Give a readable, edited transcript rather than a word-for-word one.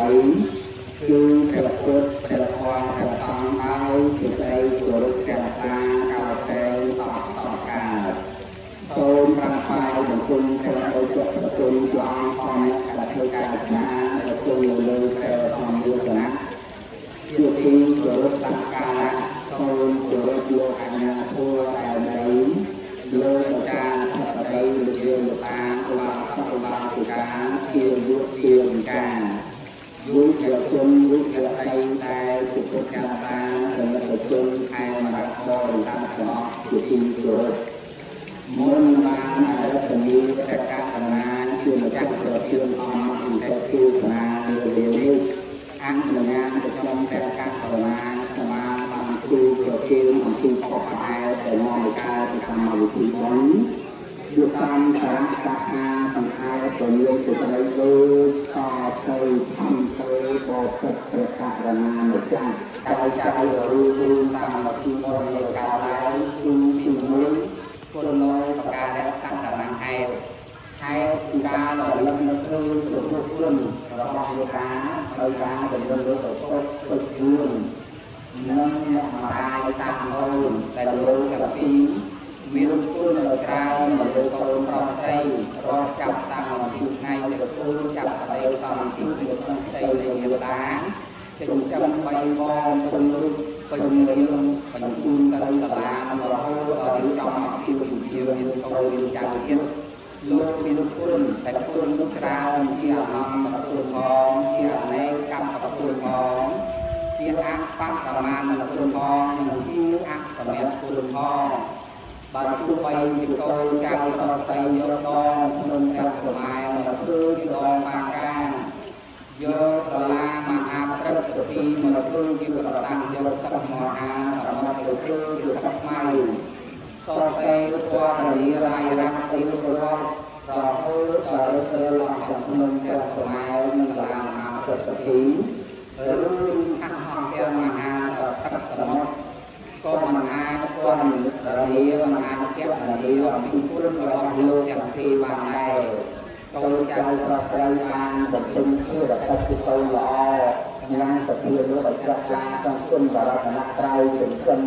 គឺព្រះពុទ្ធព្រះធម៌ព្រះសង្ឃហើយសេចក្តីគោរពព្រះតាកោតតែតបតកើតសូមប្រាថ្នាបង្គំព្រះដោយចុះប្រជុំជាអង្គផងដែលធ្វើការស្ដារប្រជុំលើព្រះធម្មយុគណៈជាទីគោរពសក្ការៈសូមគោរពលោកអាជ្ញាធរដែលដីលើការធិបតីវិទ្យាលតាឧបាសកឧបាសិកាជាយុទ្ធជាការយុទ្ធជនយុទ្ធដីតែពុទ្ធចារតាសម្រាប់ជនខែមរៈបរិតាមទាំងអស់ជាទីគោរពមុនបានអរតនីព្រះកណ្ណាជាម្ចាស់ប្រជើងអង្គអន្តរជាតិណានាវានេះអនុញ្ញាតទៅក្នុងព្រះកណ្ណាសមាបានគ្រូប្រជើងអំពីបកផ្អែកទៅមកការពីកម្មវិធីនេះយុទ្ធតាមសារសាខាសង្ខេបទៅលើសេចក្តីដូចតទៅធម្មទៅបបិទ្ធព្រះកណ្ណាម្ចាស់កាយកាយរួមតាមវិធីនៃការឡើងគឺទីមួយគុណនៅប្រការដែលសក្ការៈហេតុគឺការរលឹកនៅគ្រឿងរបស់គុណរបស់លោកតាដោយការដំណើរទៅសុខទៅជួននិងអ្នកម្ដាយតាមអូនដែលលោកទាំងពីរមានគុណច្រើនមកលើកូនប្រុសស្រីរកចាប់តាំងពីថ្ងៃទៅទូលចាប់ប្តីតាមទីក្នុងស្រីនៃមេតាចិញ្ចឹមបីបងពេញរូបពេញរឿងបញ្ជូនទៅសាលារហូតដល់ចំមកពីវិទ្យាមានកូនមានចាំទៀតលោកមានគុណតែគុណច្រើនជាអមតគុណផងជាអនេកកម្មគុណផងជាអបបប្រមាណគុណផងនិងជាអសមយគុណផងបើទោះបីជាកូនចាំប្រតិយកដងក្នុងព្រះសម័យនៅគឺដងបាកាយកដុល្លារមហាព្រឹទ្ធពីមកគឺវាប្រដាស់យកទឹកមហារមទៅគឺទឹកខ្មៅសតែពណ៌រារាយរ៉ាប់ទីរររហូតដល់ទៅលំក្នុងព្រះសម័យនឹងដុល្លារមហាព្រឹទ្ធពីឬខាងអង្គទាំងមហាទឹកសមុទ្រក៏មិនអាចទាន់រាមិនអាចគៈរាអំពីគុណរបស់លោកទាំងពីរបានដែរកូនចៅប្រស្រីបានបំពេញជារកសិកូនល្អយ៉ាងសភាលោកឲ្យចាស់ចាស់សង្គមបរតនត្រ័យចិញ្ចឹម